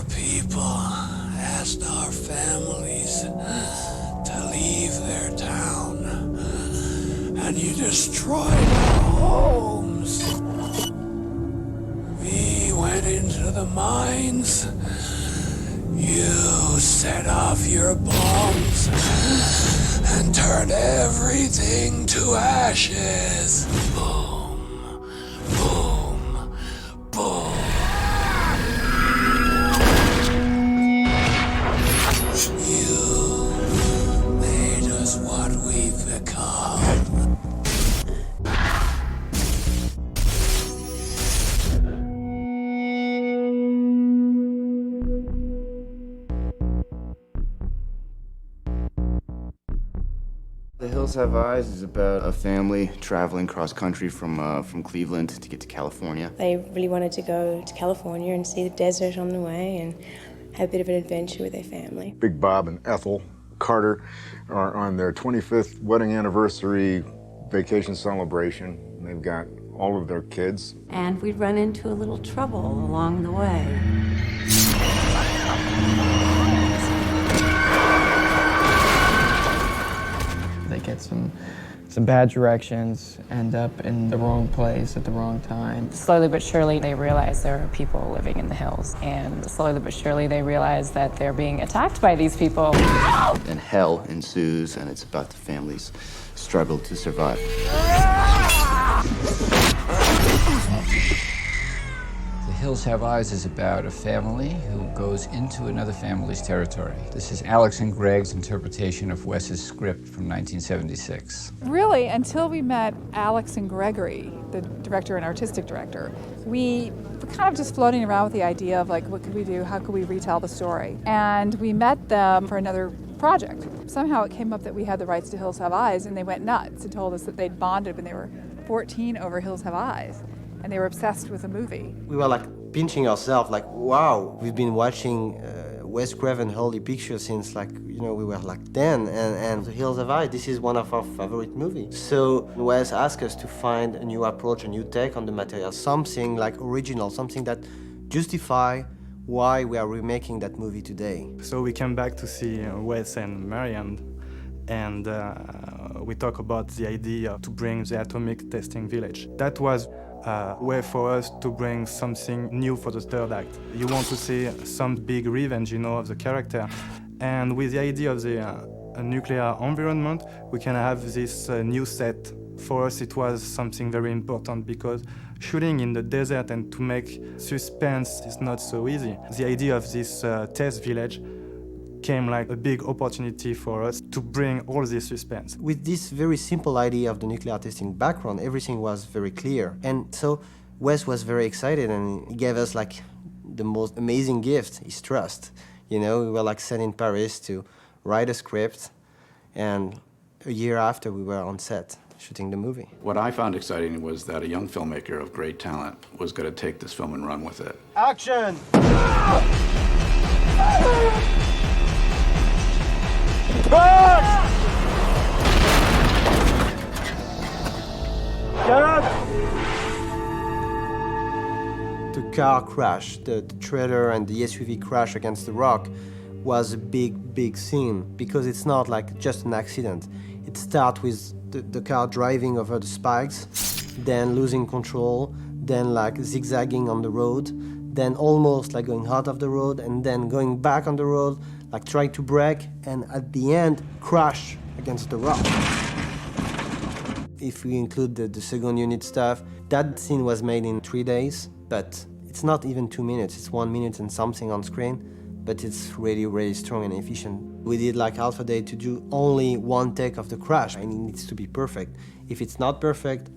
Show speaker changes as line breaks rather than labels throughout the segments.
Our people asked our families to leave their town, and you destroyed our homes. We went into the mines. You set off your bombs and turned everything to ashes. Boom, boom, boom. You made us what we've become.
The Hills Have Eyes is about a family traveling cross-country from Cleveland to get to California.
They really wanted to go to California and see the desert on the way and have a bit of an adventure with their family.
Big Bob and Ethel Carter are on their 25th wedding anniversary vacation celebration. They've got all of their kids.
And we'd run into a little trouble along the way.
They get some bad directions, end up in the wrong place at the wrong time.
Slowly but surely, they realize there are people living in the hills. And slowly but surely, they realize that they're being attacked by these people.
And hell ensues, and it's about the family's struggle to survive.
The Hills Have Eyes is about a family who goes into another family's territory. This is Alex and Greg's interpretation of Wes's script from 1976.
Really, until we met Alex and Gregory, the director and artistic director, we were kind of just floating around with the idea of like, what could we do? How could we retell the story? And we met them for another project. Somehow it came up that we had the rights to Hills Have Eyes, and they went nuts and told us that they'd bonded when they were 14 over Hills Have Eyes. And they were obsessed with the movie.
We were like pinching ourselves, like, wow, we've been watching Wes Craven Holy Pictures since like, we were like 10, and The Hills Have Eyes, this is one of our favorite movies. So Wes asked us to find a new approach, a new take on the material, something like original, something that justify why we are remaking that movie today.
So we came back to see Wes and Marianne, and we talk about the idea to bring the atomic testing village. That was a way for us to bring something new for the third act. You want to see some big revenge, of the character. And with the idea of the nuclear environment, we can have this new set. For us, it was something very important because shooting in the desert and to make suspense is not so easy. The idea of this test village came like a big opportunity for us to bring all this suspense.
With this very simple idea of the nuclear testing background, everything was very clear. And so Wes was very excited, and he gave us like the most amazing gift, his trust. We were like sent in Paris to write a script, and a year after we were on set shooting the movie.
What I found exciting was that a young filmmaker of great talent was going to take this film and run with it.
Action! The car crash, the trailer and the SUV crash against the rock was a big scene because it's not like just an accident. It starts with the car driving over the spikes, then losing control, then like zigzagging on the road, then almost like going out of the road, and then going back on the road, like trying to brake, and at the end, crash against the rock. If we include the second unit stuff, that scene was made in 3 days, but it's not even 2 minutes, it's 1 minute and something on screen, but it's really strong and efficient. We did like half a day to do only one take of the crash, and it needs to be perfect. If it's not perfect,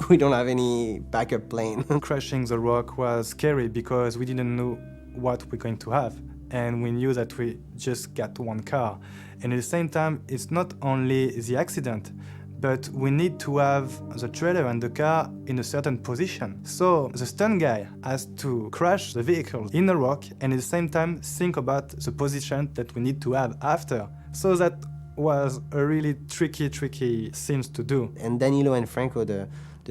we don't have any backup plane.
Crashing the rock was scary because we didn't know what we're going to have. And we knew that we just got one car. And at the same time, it's not only the accident, but we need to have the trailer and the car in a certain position. So the stunt guy has to crash the vehicle in the rock and at the same time think about the position that we need to have after. So that was a really tricky thing to do.
And Danilo and Franco, the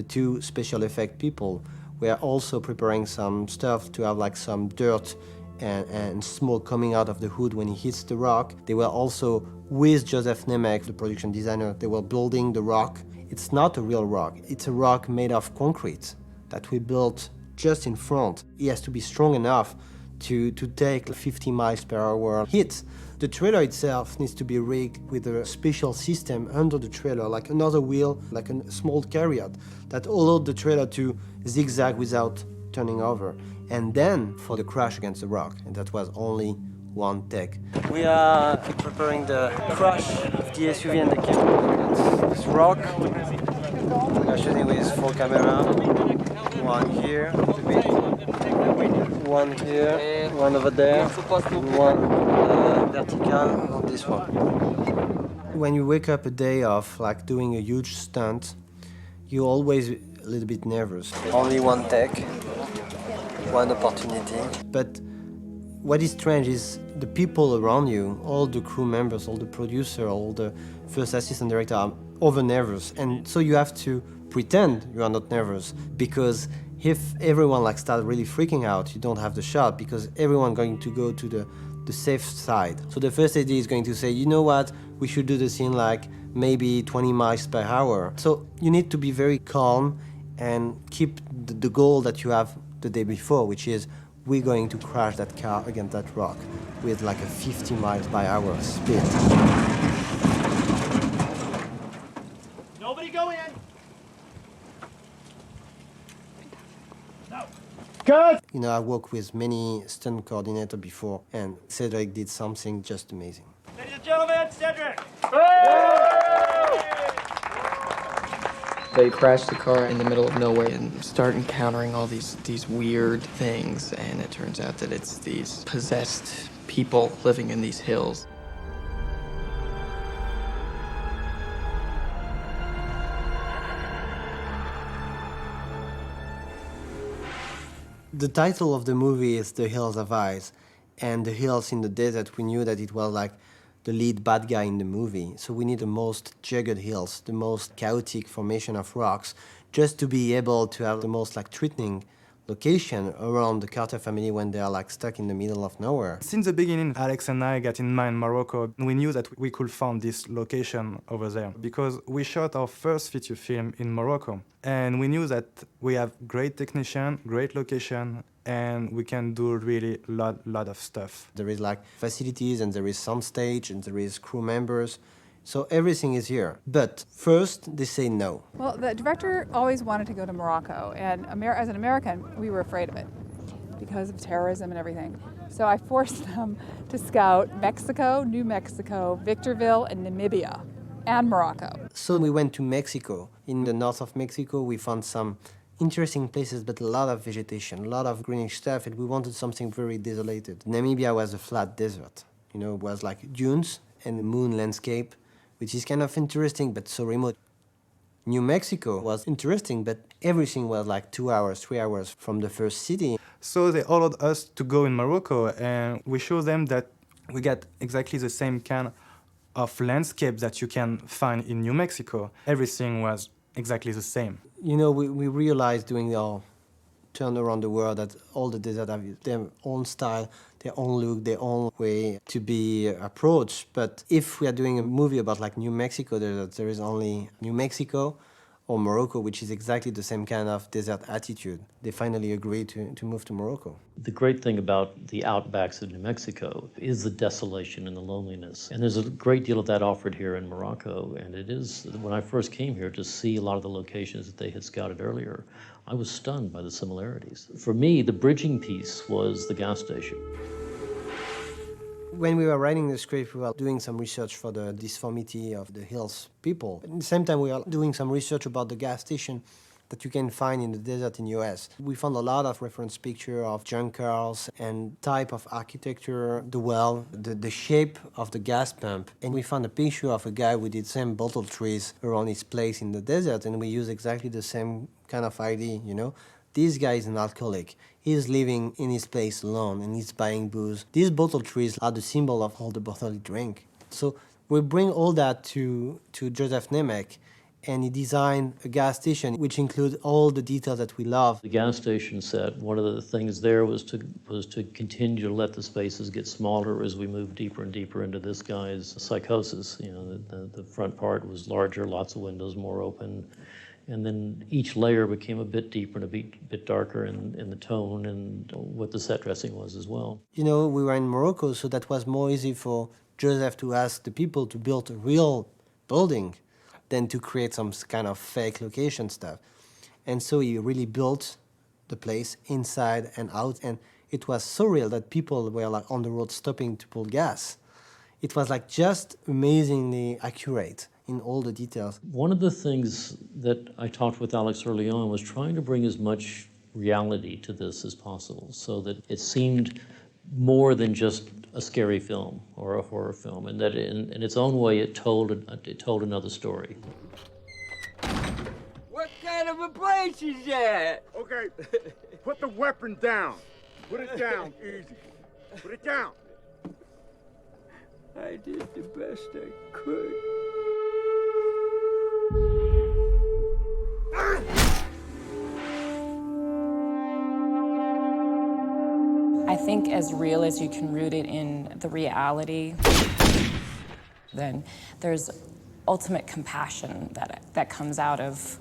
two special effect people, were also preparing some stuff to have like some dirt and smoke coming out of the hood when he hits the rock. They were also with Joseph Nemec, the production designer. They were building the rock. It's not a real rock. It's a rock made of concrete that we built just in front. He has to be strong enough to take 50 miles per hour hits. The trailer itself needs to be rigged with a special system under the trailer, like another wheel, like a small carriot, that allowed the trailer to zigzag without turning over. And then for the crash against the rock, and that was only one take. We are preparing the crash of the SUV and the camera against this rock. We are shooting with full camera. One here, one here, one over there, and one vertical on this one. When you wake up a day of like doing a huge stunt, you're always a little bit nervous. Only one take, one opportunity. But what is strange is the people around you, all the crew members, all the producer, all the first assistant director are over nervous, and so you have to pretend you are not nervous, because if everyone like starts really freaking out, you don't have the shot, because everyone going to go to the safe side. So the first AD is going to say, you know what, we should do the scene like maybe 20 miles per hour. So you need to be very calm and keep the goal that you have the day before, which is we're going to crash that car against that rock with like a 50 miles per hour speed.
Nobody go in!
Good. You know, I worked with many stunt coordinators before, and Cedric did something just amazing.
Ladies and gentlemen, Cedric!
They crash the car in the middle of nowhere and start encountering all these weird things, and it turns out that it's these possessed people living in these hills.
The title of the movie is The Hills Have Eyes, and the hills in the desert, we knew that it was like the lead bad guy in the movie. So we need the most jagged hills, the most chaotic formation of rocks, just to be able to have the most like threatening location around the Carter family when they are like stuck in the middle of nowhere.
Since the beginning, Alex and I got in mind Morocco. We knew that we could find this location over there because we shot our first feature film in Morocco. And we knew that we have great technician, great location, and we can do really lot of stuff.
There is like facilities, and there is soundstage, and there is crew members. So everything is here. But first, they say no.
Well, the director always wanted to go to Morocco, and as an American, we were afraid of it because of terrorism and everything. So I forced them to scout Mexico, New Mexico, Victorville, and Namibia, and Morocco.
So we went to Mexico. In the north of Mexico, we found some interesting places, but a lot of vegetation, a lot of greenish stuff, and we wanted something very desolated. Namibia was a flat desert. You know, it was like dunes and a moon landscape, which is kind of interesting, but so remote. New Mexico was interesting, but everything was like 2 hours, 3 hours from the first city.
So they allowed us to go in Morocco, and we showed them that we got exactly the same kind of landscape that you can find in New Mexico. Everything was exactly the same.
You know, we realized doing our turn around the world that all the deserts have their own style, their own look, their own way to be approached. But if we are doing a movie about like New Mexico desert, there is only New Mexico or Morocco, which is exactly the same kind of desert attitude. They finally agreed to move to Morocco.
The great thing about the outbacks of New Mexico is the desolation and the loneliness. And there's a great deal of that offered here in Morocco. And it is, when I first came here to see a lot of the locations that they had scouted earlier, I was stunned by the similarities. For me, the bridging piece was the gas station.
When we were writing the script, we were doing some research for the disformity of the hills people. At the same time, we are doing some research about the gas station that you can find in the desert in US. We found a lot of reference pictures of junk cars and type of architecture, the well, the shape of the gas pump. And we found a picture of a guy with the same bottle trees around his place in the desert, and we used exactly the same kind of idea, you know? This guy is an alcoholic. He's living in his place alone and he's buying booze. These bottle trees are the symbol of all the bottle he drank. So we bring all that to Joseph Nemec, and he designed a gas station which includes all the details that we love.
The gas station set, one of the things there was to continue to let the spaces get smaller as we moved deeper and deeper into this guy's psychosis. You know, the front part was larger, lots of windows, more open. And then each layer became a bit deeper and a bit darker in the tone and what the set dressing was as well.
You know, we were in Morocco, so that was more easy for Joseph to ask the people to build a real building than to create some kind of fake location stuff. And so he really built the place inside and out, and it was so real that people were like on the road stopping to pull gas. It was like just amazingly accurate in all the details.
One of the things that I talked with Alex early on was trying to bring as much reality to this as possible so that it seemed more than just a scary film or a horror film, and that in its own way it told another story.
What kind of a place is that?
Okay, put the weapon down. Put it down, easy. Put it down.
I did the best I could.
I think as real as you can root it in the reality, then there's ultimate compassion that comes out of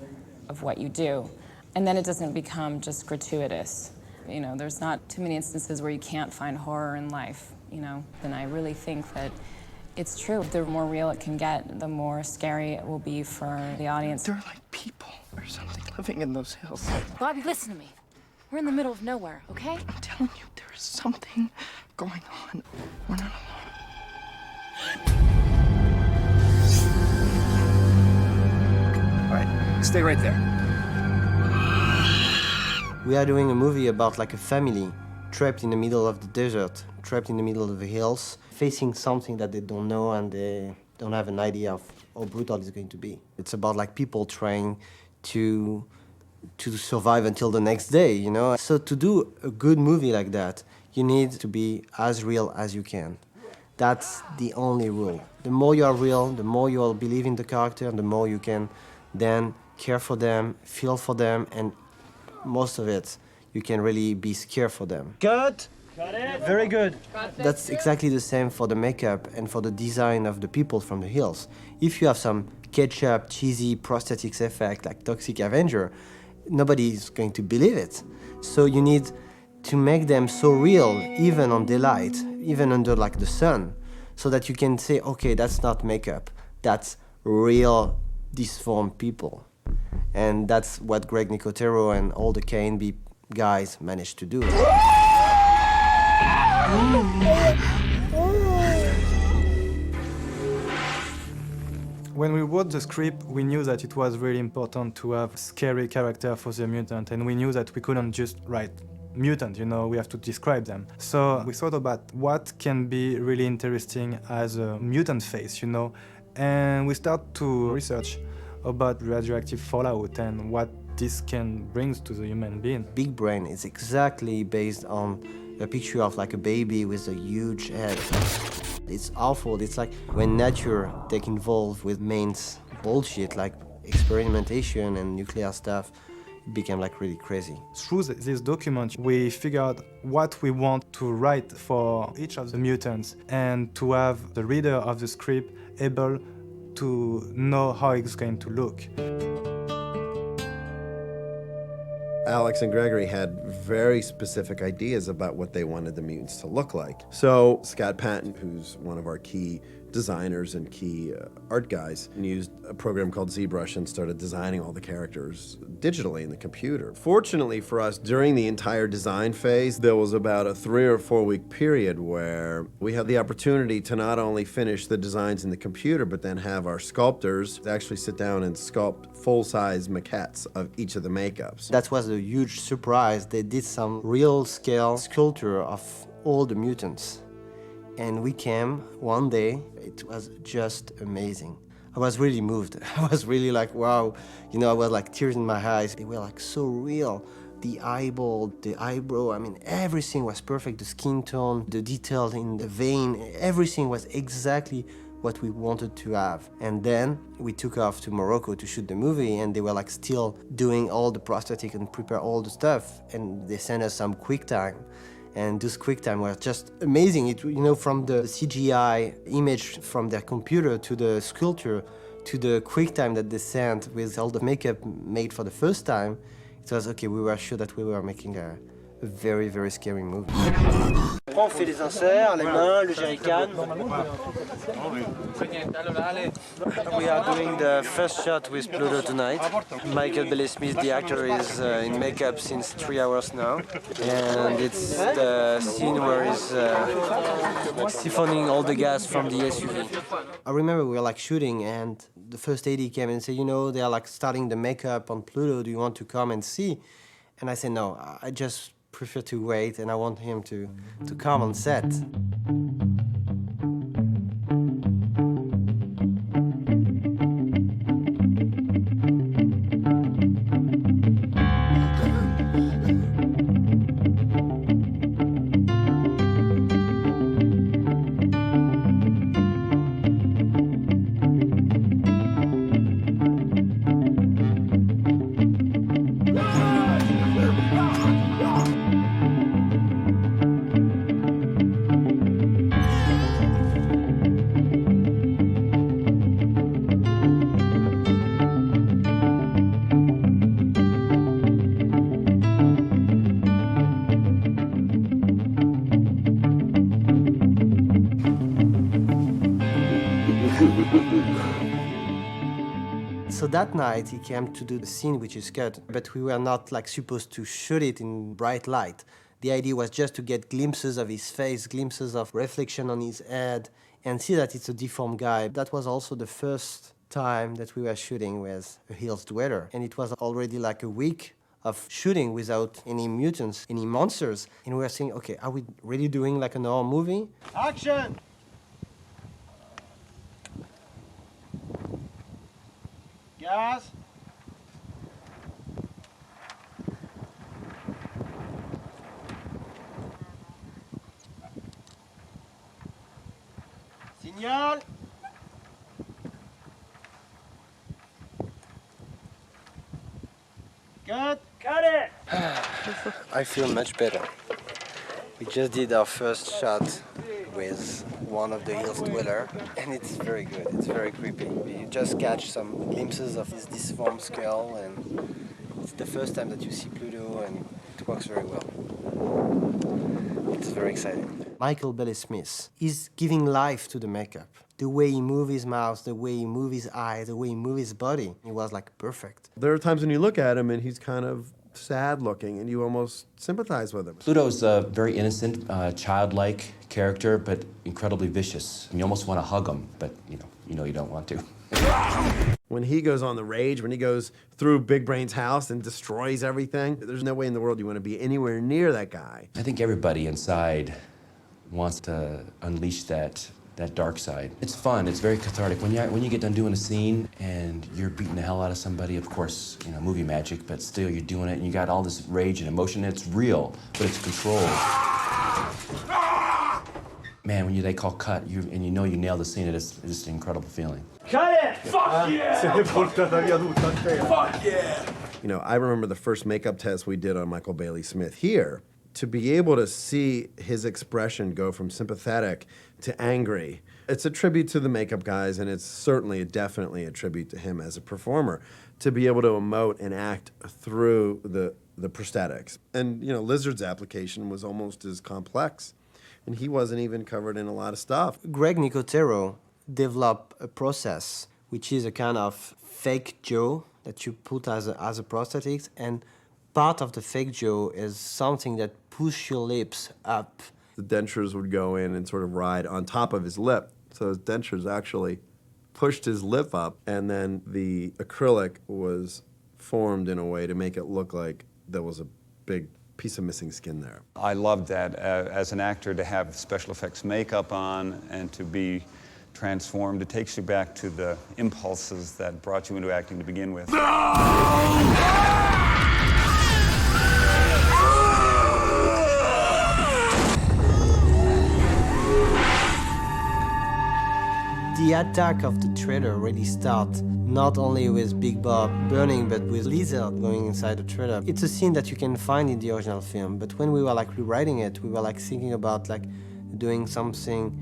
what you do. And then it doesn't become just gratuitous. You know, there's not too many instances where you can't find horror in life, you know. And I really think that it's true. The more real it can get, the more scary it will be for the audience.
They're like people or something living in those hills.
Bobby, listen to me. We're in the middle of nowhere, okay?
I'm telling you, there is something going on. We're not alone.
All right, stay right there.
We are doing a movie about like a family trapped in the middle of the desert, trapped in the middle of the hills, facing something that they don't know and they don't have an idea of how brutal it's going to be. It's about like people trying to survive until the next day, you know? So to do a good movie like that, you need to be as real as you can. That's the only rule. The more you are real, the more you will believe in the character, and the more you can then care for them, feel for them, and most of it, you can really be scared for them.
Cut! Cut it! Very good.
That's exactly the same for the makeup and for the design of the people from the hills. If you have some ketchup, cheesy prosthetics effect like Toxic Avenger, nobody is going to believe it. So you need to make them so real, even on daylight, even under like the sun, so that you can say, okay, that's not makeup, that's real disformed people. And that's what Greg Nicotero and all the K&B guys managed to do.
When we wrote the script, we knew that it was really important to have a scary character for the mutant, and we knew that we couldn't just write mutant, you know, we have to describe them. So we thought about what can be really interesting as a mutant face, you know, and we start to research about radioactive fallout and what this can bring to the human being.
Big Brain is exactly based on a picture of like a baby with a huge head. It's awful. It's like when nature take involved with Maine's bullshit, like experimentation and nuclear stuff, it became like really crazy.
Through this document, we figured out what we want to write for each of the mutants and to have the reader of the script able to know how it's going to look.
Alex and Gregory had very specific ideas about what they wanted the mutants to look like. So Scott Patton, who's one of our key designers and key art guys, used a program called ZBrush and started designing all the characters digitally in the computer. Fortunately for us, during the entire design phase, there was about a 3 or 4 week period where we had the opportunity to not only finish the designs in the computer, but then have our sculptors actually sit down and sculpt full-size maquettes of each of the makeups.
That was a huge surprise. They did some real-scale sculpture of all the mutants. And we came one day, it was just amazing. I was really moved. I was really like, wow. You know, I was like tears in my eyes. They were like so real. The eyeball, the eyebrow, I mean, everything was perfect. The skin tone, the detail in the vein, everything was exactly what we wanted to have. And then we took off to Morocco to shoot the movie, and they were like still doing all the prosthetic and prepare all the stuff, and they sent us some QuickTime. And those QuickTime were just amazing. It, you know, from the CGI image from their computer to the sculpture to the QuickTime that they sent with all the makeup made for the first time, it was okay, we were sure that we were making a very, very scary movie.
On fait les inserts, les mains, le jerrycan.
We are doing the first shot with Pluto tonight. Michael Bailey-Smith, the actor, is in makeup since 3 hours now. And it's the scene where he's siphoning all the gas from the SUV. I remember we were like shooting, and the first AD came and said, you know, they are like starting the makeup on Pluto, do you want to come and see? And I said, no, I just prefer to wait, and I want him to come on set. So that night he came to do the scene which is cut, but we were not like supposed to shoot it in bright light. The idea was just to get glimpses of his face, glimpses of reflection on his head, and see that it's a deformed guy. That was also the first time that we were shooting with a Hills Dweller, and it was already like a week of shooting without any mutants, any monsters, and we were saying, okay, are we really doing like an horror movie?
Action! Gaz! Signal! Cut! Cut it!
I feel much better. We just did our first shot with one of the Hills Dweller, and it's very good. It's very creepy. You just catch some glimpses of his deformed skull, and it's the first time that you see Pluto, and it works very well. It's very exciting. Michael Bailey-Smith is giving life to the makeup. The way he moves his mouth, the way he moves his eyes, the way he moves his body, it was like perfect.
There are times when you look at him and he's kind of sad looking and you almost sympathize with him.
Pluto's a very innocent, childlike character, but incredibly vicious. And you almost want to hug him, but you know you don't want to.
When he goes on the rage, when he goes through Big Brain's house and destroys everything, there's no way in the world you want to be anywhere near that guy.
I think everybody inside wants to unleash that dark side. It's fun, it's very cathartic. When you get done doing a scene and you're beating the hell out of somebody, of course, movie magic, but still you're doing it and you got all this rage and emotion, and it's real, but it's controlled. Man, when they call cut, and you know you nailed the scene, it's just an incredible feeling.
Cut it! Fuck yeah! Fuck yeah!
I remember the first makeup test we did on Michael Bailey-Smith here. To be able to see his expression go from sympathetic to angry, it's a tribute to the makeup guys, and it's certainly, definitely a tribute to him as a performer, to be able to emote and act through the prosthetics. And, Lizard's application was almost as complex, and he wasn't even covered in a lot of stuff.
Greg Nicotero developed a process which is a kind of fake jaw that you put as a prosthetics, and part of the fake jaw is something that pushes your lips up.
The dentures would go in and sort of ride on top of his lip. So his dentures actually pushed his lip up, and then the acrylic was formed in a way to make it look like there was a big piece of missing skin there.
I loved that as an actor, to have special effects makeup on and to be transformed. It takes you back to the impulses that brought you into acting to begin with.
The The attack of the trailer really starts not only with Big Bob burning, but with Lizard going inside the trailer. It's a scene that you can find in the original film, but when we were like rewriting it, we were like thinking about like doing something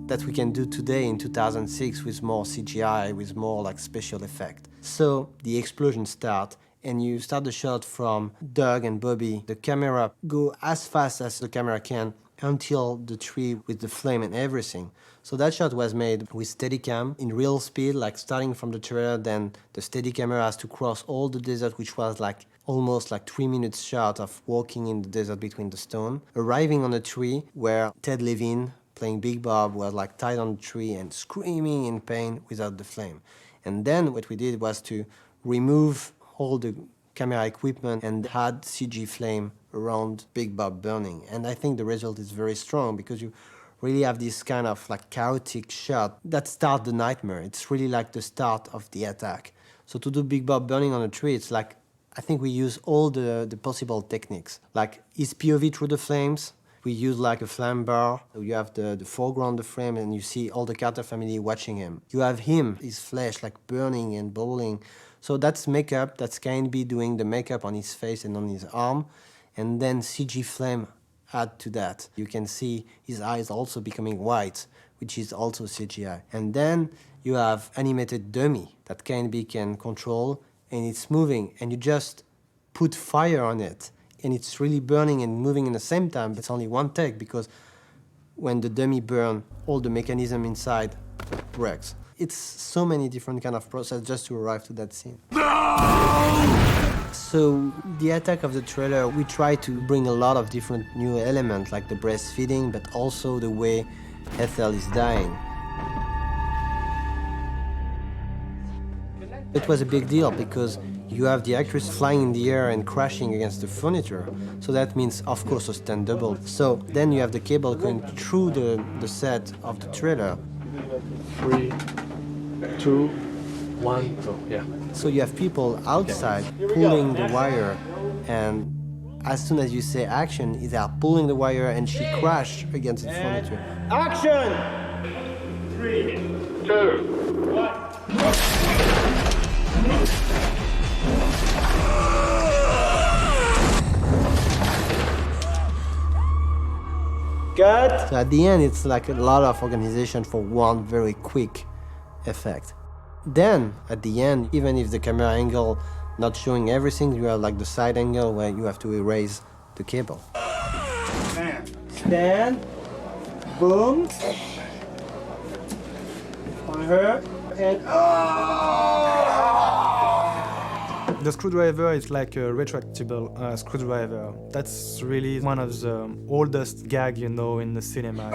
that we can do today in 2006 with more CGI, with more like special effect. So the explosion starts, and you start the shot from Doug and Bobby. The camera go as fast as the camera can until the tree with the flame and everything. So that shot was made with Steadicam in real speed, like starting from the trailer, then the Steady camera has to cross all the desert, which was like almost like 3 minutes shot of walking in the desert between the stone, arriving on a tree where Ted Levine, playing Big Bob, was like tied on the tree and screaming in pain without the flame. And then what we did was to remove all the camera equipment and had CG flame around Big Bob burning. And I think the result is very strong because you really have this kind of like chaotic shot that starts the nightmare. It's really like the start of the attack. So to do Big Bob burning on a tree, it's like, I think we use all the possible techniques. Like his POV through the flames, we use like a flame bar. You have the foreground, the frame, and you see all the Carter family watching him. You have him, his flesh like burning and boiling. So that's makeup, that's K&B doing the makeup on his face and on his arm, and then CG flame add to that. You can see his eyes also becoming white, which is also CGI. And then you have animated dummy that K&B can control, and it's moving, and you just put fire on it, and it's really burning and moving in the same time. It's only one take, because when the dummy burns, all the mechanism inside breaks. It's so many different kind of process just to arrive to that scene. So the attack of the trailer, we try to bring a lot of different new elements, like the breastfeeding, but also the way Ethel is dying. It was a big deal because you have the actress flying in the air and crashing against the furniture. So that means, of course, a stand double. So then you have the cable going through the set of the trailer.
3, 2, 1, go, yeah.
So you have people outside pulling the wire, and as soon as you say action, they are pulling the wire and she crashed against the furniture.
Action!
3, 2, 1.
Cut!
So at the end, it's like a lot of organization for one very quick effect. Then, at the end, even if the camera angle not showing everything, you have like the side angle where you have to erase the cable.
Stand. Boom. On her. And
The screwdriver is like a retractable screwdriver. That's really one of the oldest gag you know in the cinema.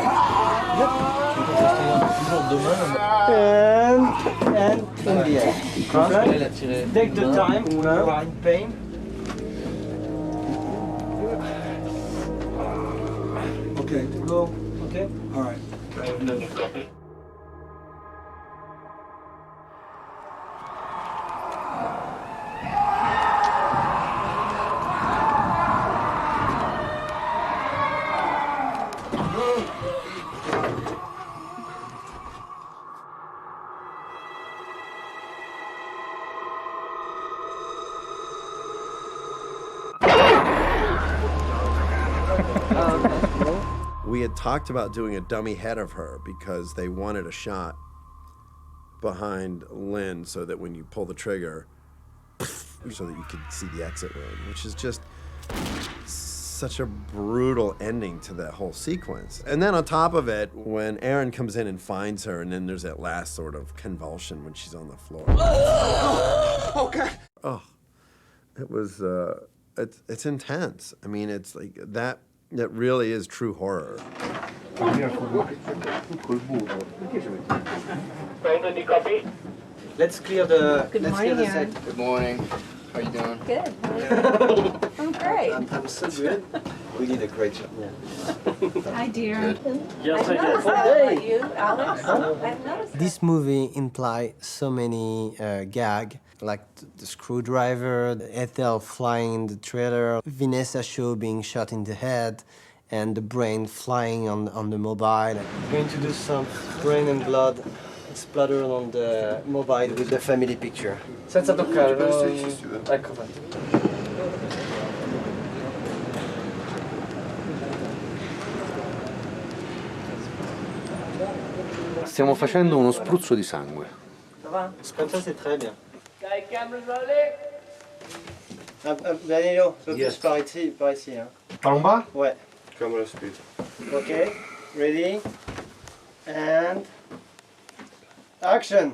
And in the air. Okay. Take the time, you are in pain. Okay. Go. Okay. All right.
We had talked about doing a dummy head of her because they wanted a shot behind Lynn so that when you pull the trigger, so that you could see the exit road, which is just such a brutal ending to that whole sequence. And then on top of it, when Aaron comes in and finds her, and then there's that last sort of convulsion when she's on the floor.
Okay.
Oh, it was, it's intense. I mean, it's like that really is true horror.
Let's clear the.
Good
let's
morning,
clear the
Aaron.
set.
Good morning. How you doing?
Good. I'm great.
I'm so good. We did a great job. Yeah.
Hi, dear.
Yes,
I've
I did.
noticed that about you, Alex. I've noticed that.
This movie implies so many gag, like the screwdriver, the Ethel flying in the trailer, Vanessa Shaw being shot in the head, and the brain flying on the mobile. I'm going to do some brain and blood splatter on the mobile with the family picture. Senza toccare, ecco fatto.
Stiamo facendo uno spruzzo di sangue.
Comme ça, c'est très bien.
Guys, cameras rolling.
Danilo,
Yes.
par ici, hein.
Par en bas?
Ouais.
Camera speed.
Okay, ready, and action.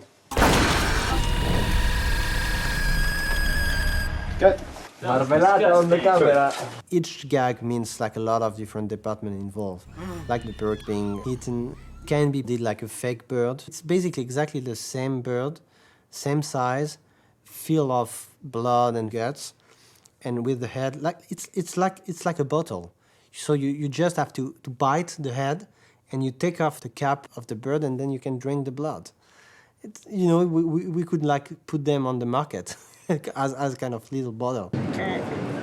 Cut.
Marmellata on the camera.
Each gag means like a lot of different departments involved. Like the bird being eaten can be did like a fake bird. It's basically exactly the same bird, same size, full of blood and guts, and with the head like it's like a bottle. So you just have to bite the head, and you take off the cap of the bird, and then you can drink the blood. It's, you know, we could like put them on the market as kind of little bottle.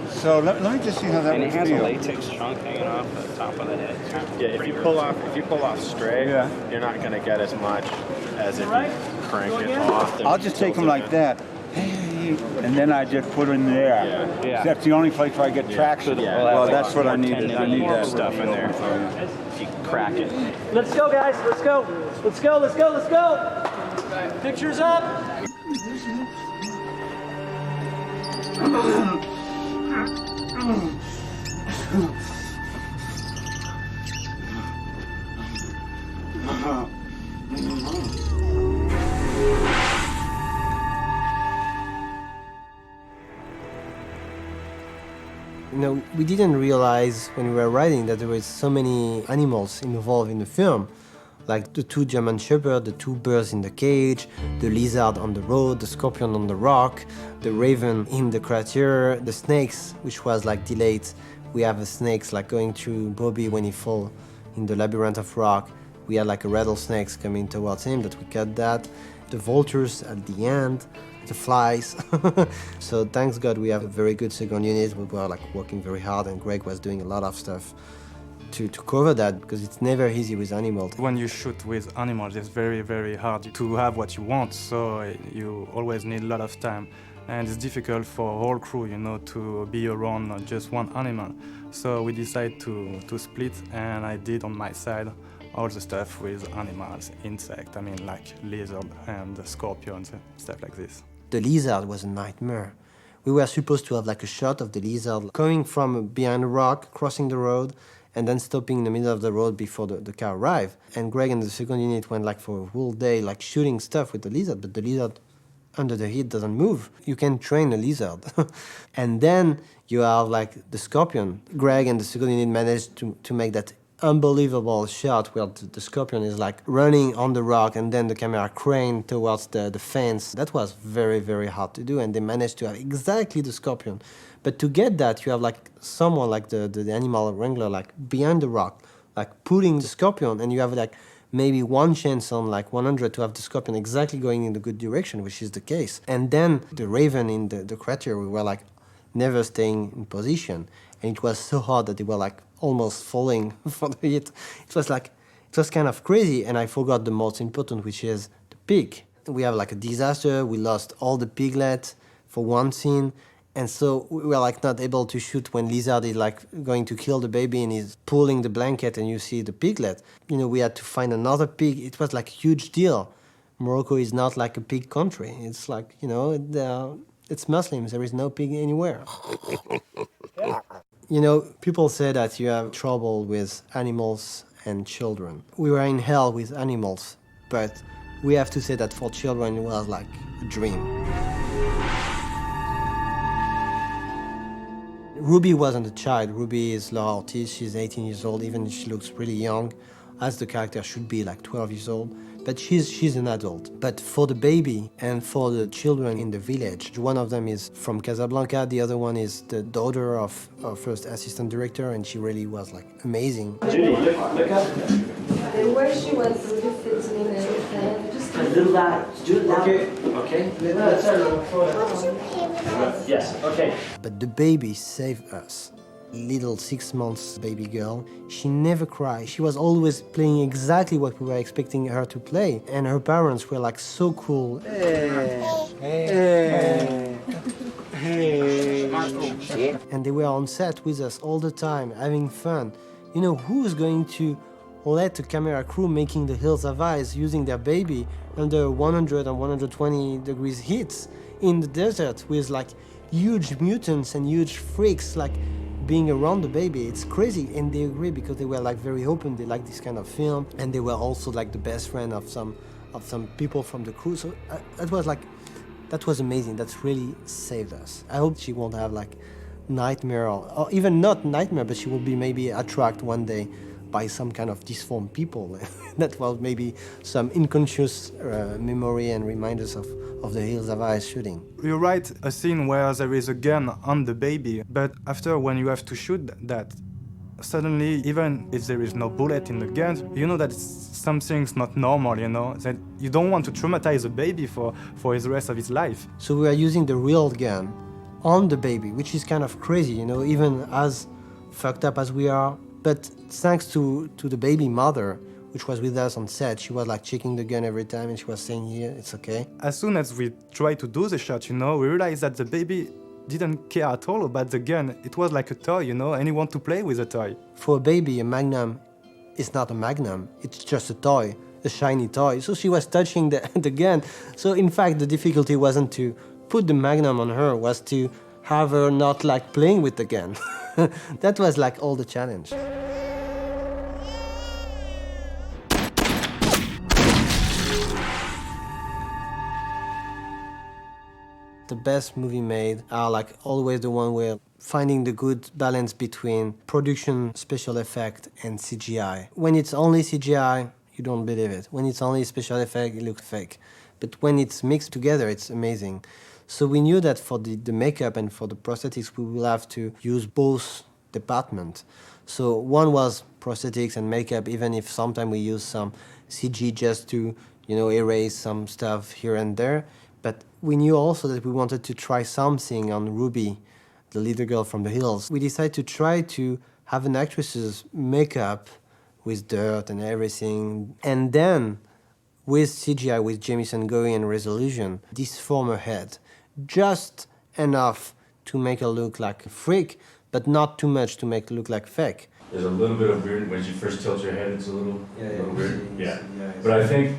So let me just see how that
And
would
it has
feel.
a latex trunk hanging off the top of the head.
Yeah, if you pull off straight, you're not going to get as much as if you crank it off.
I'll just take them like that. And then I just put them there.
Yeah.
That's the only place where I get traction.
Yeah.
Well,
Like
that's what I
more
needed. I
tendon
need that
stuff in there. If you crack it.
Let's go, guys. Let's go. Let's go. Let's go. Let's go. Pictures up.
You know, we didn't realize when we were writing that there were so many animals involved in the film, like the 2 German shepherds, the 2 birds in the cage, the lizard on the road, the scorpion on the rock, the raven in the crater, the snakes, which was like delayed. We have the snakes like going through Bobby when he fall in the labyrinth of rock. We had like a rattlesnakes coming towards him, but we cut that. The vultures at the end, the flies. So thanks God we have a very good second unit. We were like working very hard, and Greg was doing a lot of stuff to cover that, because it's never easy with animals.
When you shoot with animals, it's very, very hard to have what you want, so you always need a lot of time. And it's difficult for a whole crew, you know, to be around not just one animal. So we decided to split, and I did on my side all the stuff with animals, insects, I mean like lizard and scorpions and stuff like this.
The lizard was a nightmare. We were supposed to have like a shot of the lizard coming from behind a rock, crossing the road, and then stopping in the middle of the road before the car arrived. And Greg and the second unit went like for a whole day like shooting stuff with the lizard, but the lizard under the heat doesn't move. You can train a lizard. And then you have like the scorpion. Greg and the second unit managed to make that unbelievable shot where the scorpion is like running on the rock, and then the camera crane towards the fence. That was very, very hard to do, and they managed to have exactly the scorpion. But to get that, you have like someone like the animal wrangler like behind the rock, like pulling the scorpion, and you have like maybe one chance on like 100 to have the scorpion exactly going in the good direction, which is the case. And then the raven in the crater, we were like never staying in position, and it was so hard that they were like almost falling for the heat. It was kind of crazy, and I forgot the most important, which is the pig. We have like a disaster. We lost all the piglets for one scene, and so we were like not able to shoot when Lizard is like going to kill the baby and he's pulling the blanket and you see the piglet. You know, we had to find another pig. It was like a huge deal. Morocco is not like a pig country. It's like, you know, it's Muslims. There is no pig anywhere. You know, people say that you have trouble with animals and children. We were in hell with animals, but we have to say that for children it was like a dream. Ruby wasn't a child. Ruby is Laura Ortiz. She's 18 years old, even if she looks really young, as the character should be like 12 years old. But she's an adult. But for the baby and for the children in the village, one of them is from Casablanca, the other one is the daughter of our first assistant director, and she really was like amazing.
Judy, look up.
The way she went through the fits in and everything, just
A little loud. Do it loud. Okay. Yes. Okay.
But the baby saved us. little 6 months baby girl. She never cried. She was always playing exactly what we were expecting her to play. And her parents were like so cool. And they were on set with us all the time, having fun. You know, who's going to let a camera crew making The Hills Have Eyes using their baby under 100 and 120 degrees heats in the desert with like huge mutants and huge freaks like being around the baby? It's crazy. And they agree because they were like very open. They liked this kind of film, and they were also like the best friend of some people from the crew. So that was amazing. That's really saved us. I hope she won't have like nightmare, or even not nightmare, but she will be maybe attracted one day by some kind of disformed people. That was maybe some unconscious memory and reminders of the Hills Have Eyes shooting.
You write a scene where there is a gun on the baby, but after when you have to shoot that, suddenly, even if there is no bullet in the gun, you know that something's not normal, you know, that you don't want to traumatize a baby for the rest of his life.
So we are using the real gun on the baby, which is kind of crazy, you know, even as fucked up as we are. But thanks to the baby mother, which was with us on set, she was like checking the gun every time and she was saying, here, it's okay.
As soon as we tried to do the shot, you know, we realized that the baby didn't care at all about the gun. It was like a toy, you know, and he wanted to play with a toy.
For a baby, a Magnum is not a Magnum. It's just a toy, a shiny toy. So she was touching the gun. So in fact, the difficulty wasn't to put the Magnum on her, was to have her not like playing with the gun. That was like all the challenge. The best movie made are like always the one where finding the good balance between production, special effect, and CGI. When it's only CGI, you don't believe it. When it's only special effect, it looks fake. But when it's mixed together, it's amazing. So we knew that for the makeup and for the prosthetics, we will have to use both departments. So one was prosthetics and makeup, even if sometimes we use some CG just to, you know, erase some stuff here and there. But we knew also that we wanted to try something on Ruby, the little girl from the hills. We decided to try to have an actress's makeup with dirt and everything, and then with CGI, with Jamison Goey and resolution, disform her head. Just enough to make her look like a freak, but not too much to make her look like fake.
There's a little bit of weird when she first tilts her head. It's a little weird. Yeah. But I think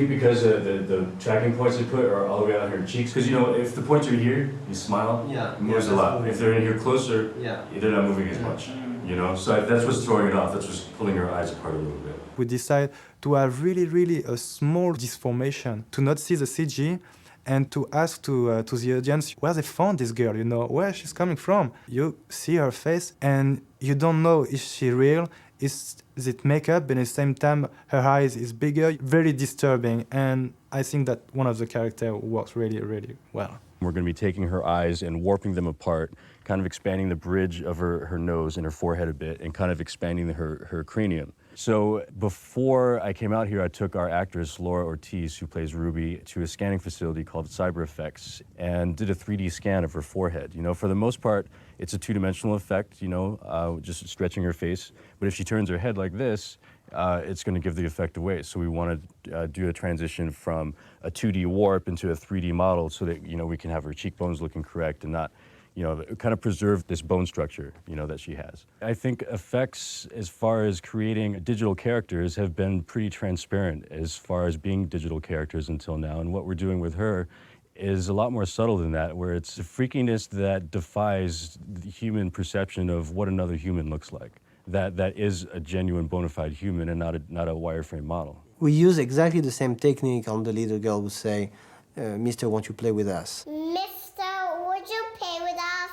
because the tracking points they put are all the way out her cheeks. Because you know, if the points are here, you smile. Yeah. It moves a lot. If they're in here closer, they're not moving as much. You know. So that's what's throwing it off. That's what's pulling her eyes apart a little bit.
We decided to have really a small disformation, to not see the CG, and to ask to the audience where they found this girl, you know, where she's coming from. You see her face and you don't know, is she real? Is it makeup? But at the same time, her eyes is bigger, very disturbing. And I think that one of the characters works really well.
We're going to be taking her eyes and warping them apart, kind of expanding the bridge of her nose and her forehead a bit, and kind of expanding her cranium. So before I came out here, I took our actress, Laura Ortiz, who plays Ruby, to a scanning facility called Cyber Effects and did a 3D scan of her forehead. You know, for the most part, it's a two-dimensional effect, you know, just stretching her face. But if she turns her head like this, it's going to give the effect away. So we want to do a transition from a 2D warp into a 3D model so that, you know, we can have her cheekbones looking correct and not, you know, kind of preserve this bone structure, you know, that she has. I think effects, as far as creating digital characters, have been pretty transparent as far as being digital characters until now. And what we're doing with her is a lot more subtle than that, where it's a freakiness that defies the human perception of what another human looks like. That is a genuine bona fide human and not a wireframe model.
We use exactly the same technique on the little girl who say, Mister, won't you play with us?
Would you play with us?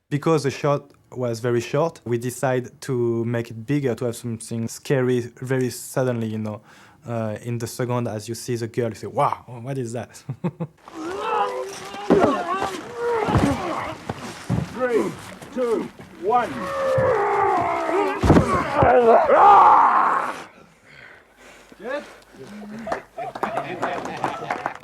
Because the shot was very short, we decided to make it bigger, to have something scary very suddenly, you know. In the second, as you see the girl, you say, wow, what is that?
3, 2, 1. Good?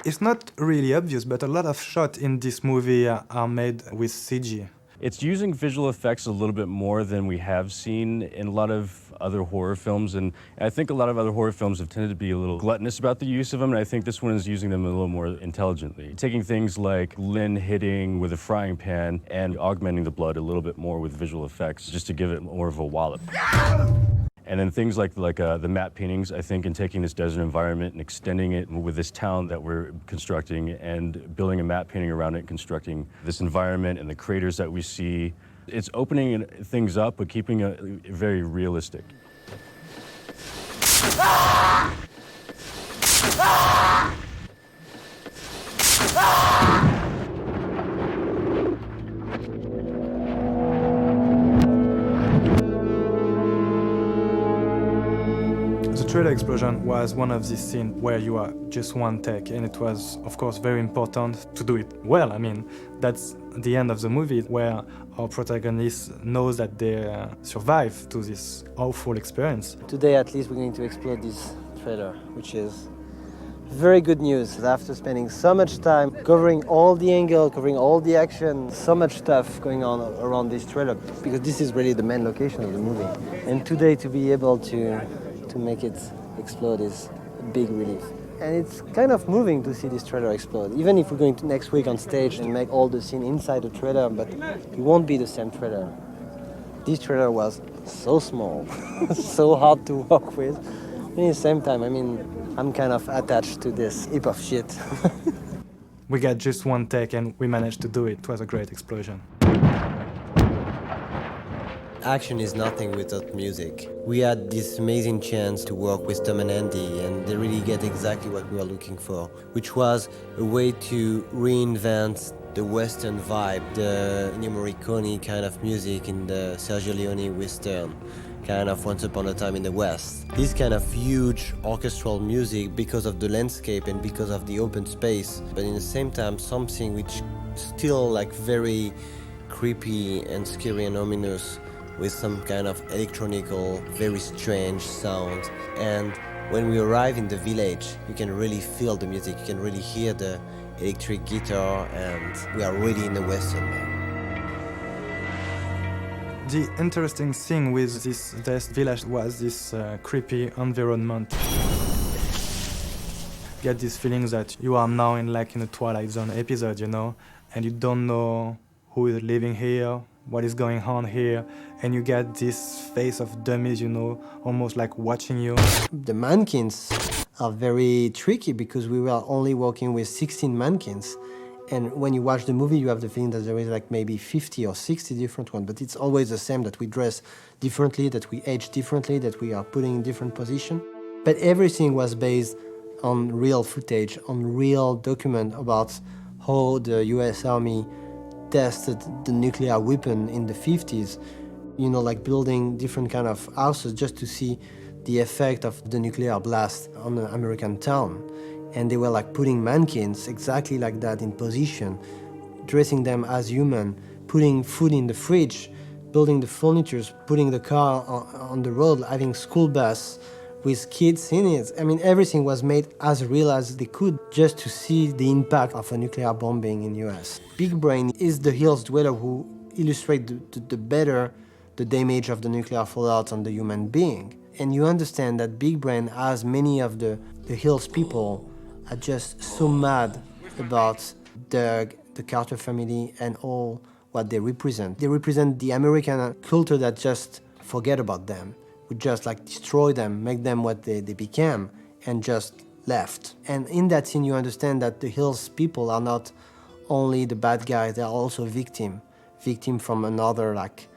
It's not really obvious, but a lot of shots in this movie are made with CG.
It's using visual effects a little bit more than we have seen in a lot of other horror films, and I think a lot of other horror films have tended to be a little gluttonous about the use of them, and I think this one is using them a little more intelligently. Taking things like Lynn hitting with a frying pan and augmenting the blood a little bit more with visual effects, just to give it more of a wallop. And then things like the matte paintings, I think, in taking this desert environment and extending it with this town that we're constructing and building a matte painting around it, constructing this environment and the craters that we see. It's opening things up, but keeping it very realistic.
The trailer explosion was one of these scenes where you are just one take, and it was, of course, very important to do it well. I mean, that's the end of the movie where our protagonist knows that they survive to this awful experience.
Today, at least, we're going to explode this trailer, which is very good news. After spending so much time covering all the angle, covering all the action, so much stuff going on around this trailer, because this is really the main location of the movie. And today, to be able to make it explode is a big relief. And it's kind of moving to see this trailer explode. Even if we're going to next week on stage and make all the scene inside the trailer, but it won't be the same trailer. This trailer was so small, so hard to work with. And at the same time, I mean, I'm kind of attached to this heap of shit.
We got just one take and we managed to do it. It was a great explosion.
Action is nothing without music. We had this amazing chance to work with Tom and Andy, and they really get exactly what we were looking for, which was a way to reinvent the Western vibe, the Ennio Morricone kind of music in the Sergio Leone Western, kind of Once Upon a Time in the West. This kind of huge orchestral music because of the landscape and because of the open space, but in the same time something which still like very creepy and scary and ominous, with some kind of electronical, very strange sound. And when we arrive in the village, you can really feel the music, you can really hear the electric guitar, and we are really in the Western now.
The interesting thing with this village was this creepy environment. You get this feeling that you are now in a Twilight Zone episode, you know, and you don't know who is living here, what is going on here, and you get this face of dummies, you know, almost like watching you.
The mannequins are very tricky because we were only working with 16 mannequins. And when you watch the movie, you have the feeling that there is like maybe 50 or 60 different ones, but it's always the same, that we dress differently, that we age differently, that we are putting in different positions. But everything was based on real footage, on real document about how the US Army tested the nuclear weapon in the 50s, you know, like building different kind of houses just to see the effect of the nuclear blast on an American town. And they were like putting mannequins exactly like that in position, dressing them as human, putting food in the fridge, building the furniture, putting the car on the road, having school bus with kids in it. I mean, everything was made as real as they could just to see the impact of a nuclear bombing in the US. Big Brain is the Hills dweller who illustrate the better the damage of the nuclear fallout on the human being. And you understand that Big Brain, as many of the Hills people, are just so mad about Doug, the Carter family, and all what they represent. They represent the American culture that just forget about them, would just like destroy them, make them what they became, and just left. And in that scene, you understand that the Hills people are not only the bad guys, they are also victim from another like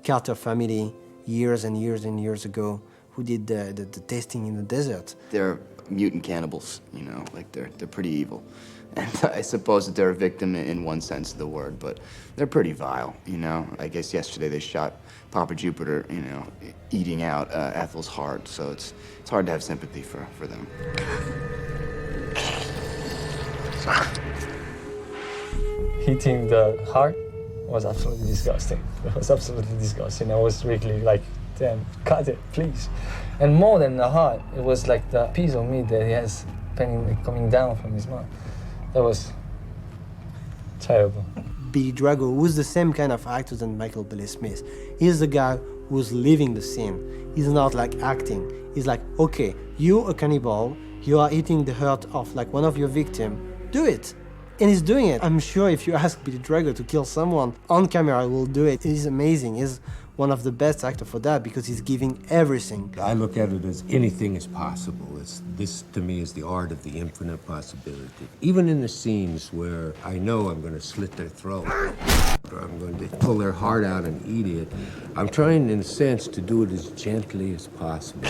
Carter family years and years and years ago who did the testing in the desert.
They're mutant cannibals, you know, like they're pretty evil. And I suppose that they're a victim in one sense of the word, but they're pretty vile, you know. I guess yesterday they shot Papa Jupiter, you know, eating out Ethel's heart, so it's hard to have sympathy for them.
Hitting the heart was absolutely disgusting. It was absolutely disgusting. I was really like, damn, cut it, please. And more than the heart, it was like the piece of meat that he has coming down from his mouth. That was terrible.
Billy Drago, who's the same kind of actor than Michael Billy Smith. He's the guy who's living the scene. He's not like acting. He's like, okay, you're a cannibal, you are eating the heart of like one of your victims, do it. And he's doing it. I'm sure if you ask Billy Drago to kill someone on camera, he will do it. He's amazing. He's one of the best actors for that because he's giving everything.
I look at it as anything is possible. This to me is the art of the infinite possibility. Even in the scenes where I know I'm going to slit their throat, or I'm going to pull their heart out and eat it, I'm trying, in a sense, to do it as gently as possible.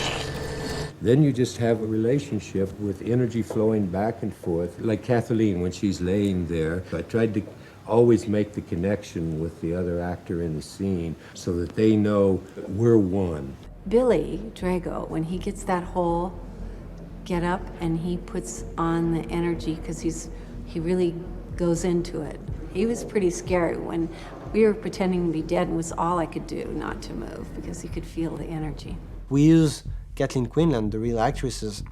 Then you just have a relationship with energy flowing back and forth. Like Kathleen, when she's laying there, I tried to always make the connection with the other actor in the scene so that they know we're one.
Billy Drago, when he gets that whole get up and he puts on the energy, because he really goes into it. He was pretty scary when we were pretending to be dead, and it was all I could do not to move because he could feel the energy.
We use Kathleen Quinlan, the real actresses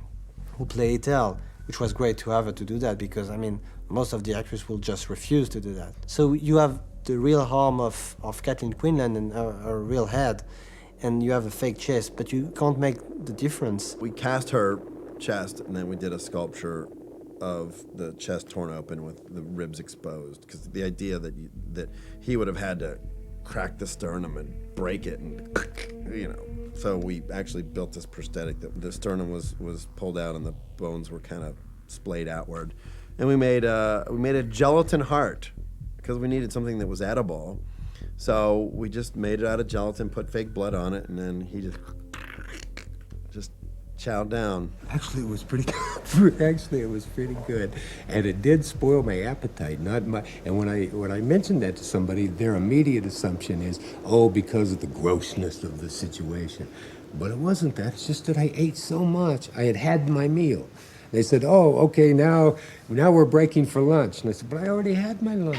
who play Ethel, which was great to have her to do that because, I mean, most of the actors will just refuse to do that. So you have the real arm of Kathleen Quinlan and her real head, and you have a fake chest, but you can't make the difference.
We cast her chest, and then we did a sculpture of the chest torn open with the ribs exposed, because the idea that he would have had to crack the sternum and break it, and so we actually built this prosthetic. The sternum was pulled out and the bones were kind of splayed outward, and we made a gelatin heart because we needed something that was edible. So we just made it out of gelatin, put fake blood on it, and then he just chowed down.
Actually, it was pretty good. Actually, it was pretty good, and it did spoil my appetite. And when I mentioned that to somebody, their immediate assumption is, oh, because of the grossness of the situation. But it wasn't that. It's just that I ate so much. I had my meal. They said, oh, okay, now we're breaking for lunch. And I said, but I already had my lunch.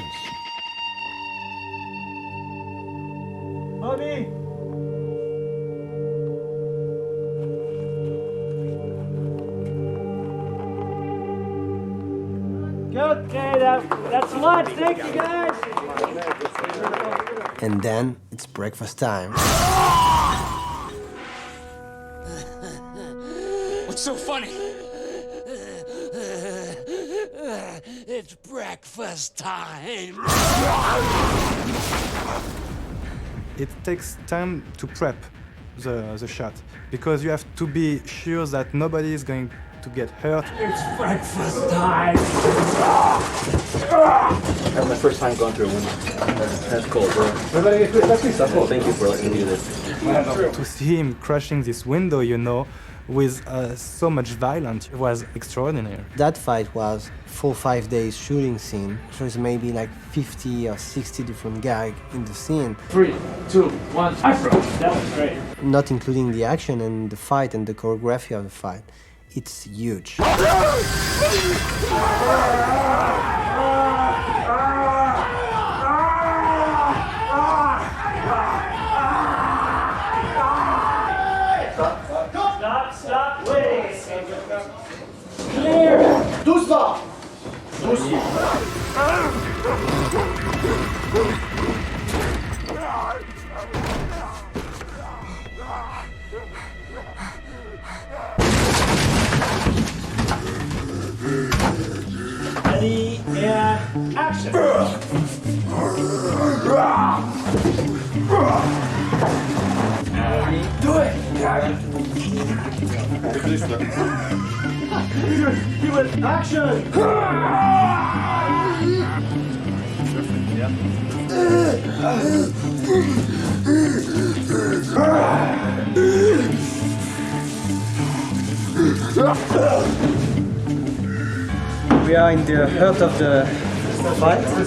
Bobby! Good. Okay, that's lunch. Thank you, guys.
And then it's breakfast time.
What's so funny? It's breakfast time.
It takes time to prep the shot because you have to be sure that nobody is going to get hurt.
It's breakfast time.
That's my first time going through a window. That's cool, bro. That's cool. Thank you for letting me do this.
To see him crushing this window, with so much violence, was extraordinary.
That fight was 4-5 days shooting scene. So there's maybe like 50 or 60 different gags in the scene.
3, 2, 1, Afro. That was great.
Not including the action and the fight and the choreography of the fight. It's huge.
Stop, wait. Clear. Doucement. Ready and action. Do it. Do it. Action.
We are in the heart of the fight. In a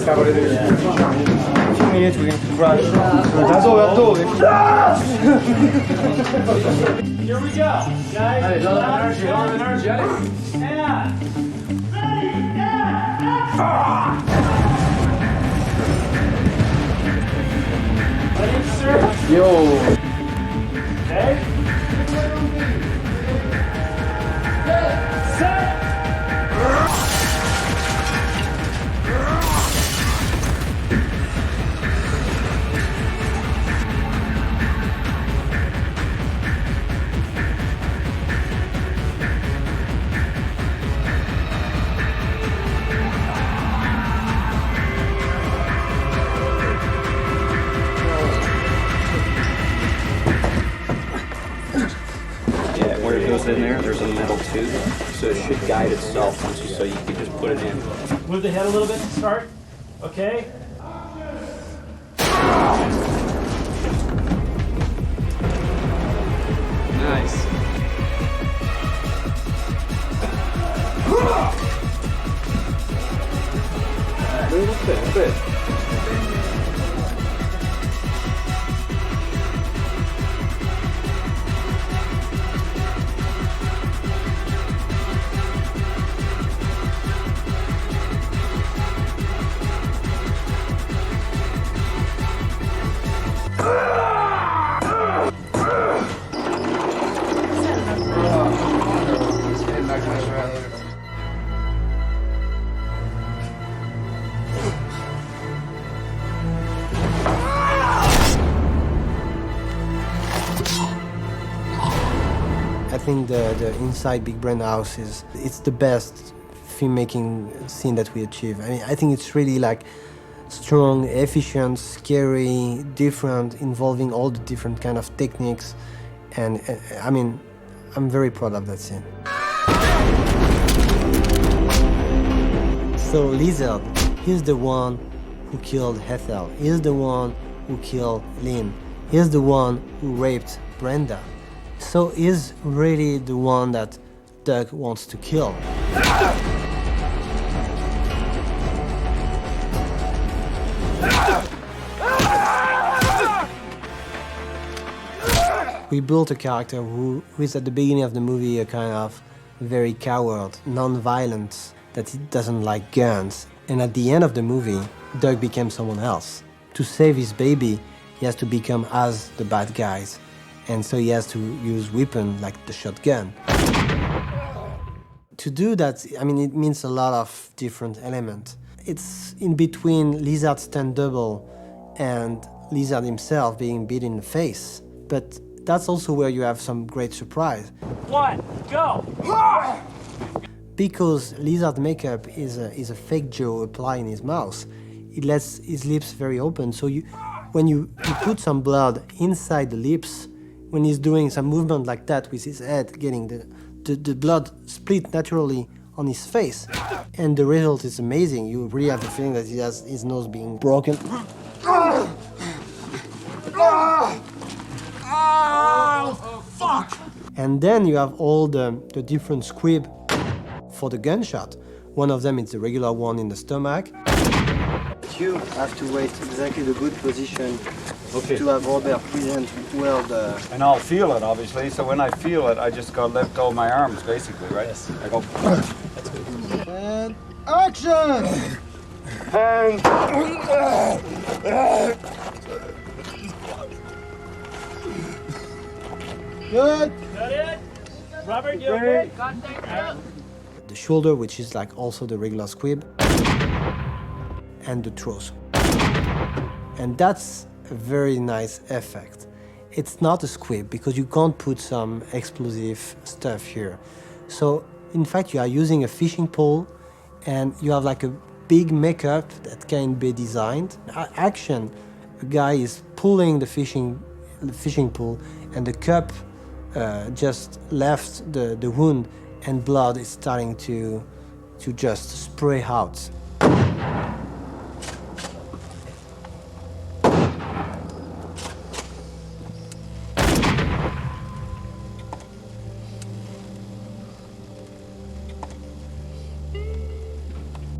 few minutes we're going to crash. Here we go, guys.
Allez, dans l'énergie, allez.
Ready, sir?
Yo.
Okay. Set.
goes in there. There's a metal tube, so it should guide itself. So you can just put it in.
Move the head a little bit to start. Okay.
Nice.
Little bit.
I think the inside Big Brain House it's the best filmmaking scene that we achieve. I mean, I think it's really like strong, efficient, scary, different, involving all the different kind of techniques, and I mean, I'm very proud of that scene. So Lizard, he's the one who killed Ethel. He's the one who killed Lynn. He's the one who raped Brenda. So he's really the one that Doug wants to kill. We built a character who is at the beginning of the movie a kind of very coward, non-violent, that he doesn't like guns. And at the end of the movie, Doug became someone else. To save his baby, he has to become as the bad guys. And so he has to use weapon like the shotgun. To do that, I mean, it means a lot of different elements. It's in between Lizard's stunt double and Lizard himself being beat in the face. But that's also where you have some great surprise.
1, go!
Because Lizard makeup is a fake jaw applied in his mouth, it lets his lips very open. So when you put some blood inside the lips, when he's doing some movement like that with his head, getting the blood split naturally on his face. And the result is amazing. You really have the feeling that he has his nose being broken.
Oh, fuck!
And then you have all the different squib for the gunshot. One of them is the regular one in the stomach. You have to wait exactly the good position to have Robert present well the...
And I'll feel it, obviously. So when I feel it, I just go let go of my arms, basically, right? Yes. I go... That's good.
And action! And... Good. Got it? Robert, you okay?
The shoulder, which is like also the regular squib, and the throat. And that's a very nice effect. It's not a squib because you can't put some explosive stuff here. So in fact you are using a fishing pole and you have like a big makeup that can be designed. Action, a guy is pulling the fishing pole and the cup just left the wound and blood is starting to just spray out.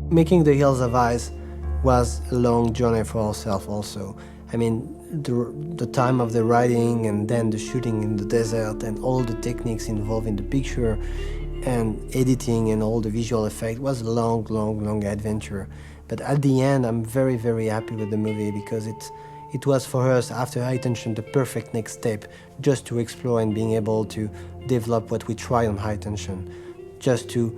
Making The Hills Have Eyes was a long journey for ourselves also. I mean, the time of the writing and then the shooting in the desert and all the techniques involved in the picture and editing and all the visual effect was a long, long, long adventure. But at the end, I'm very, very happy with the movie because it was for us, after High Tension, the perfect next step just to explore and being able to develop what we try on High Tension, just to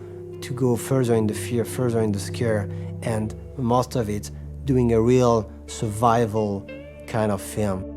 go further in the fear, further in the scare, and most of it doing a real survival kind of film.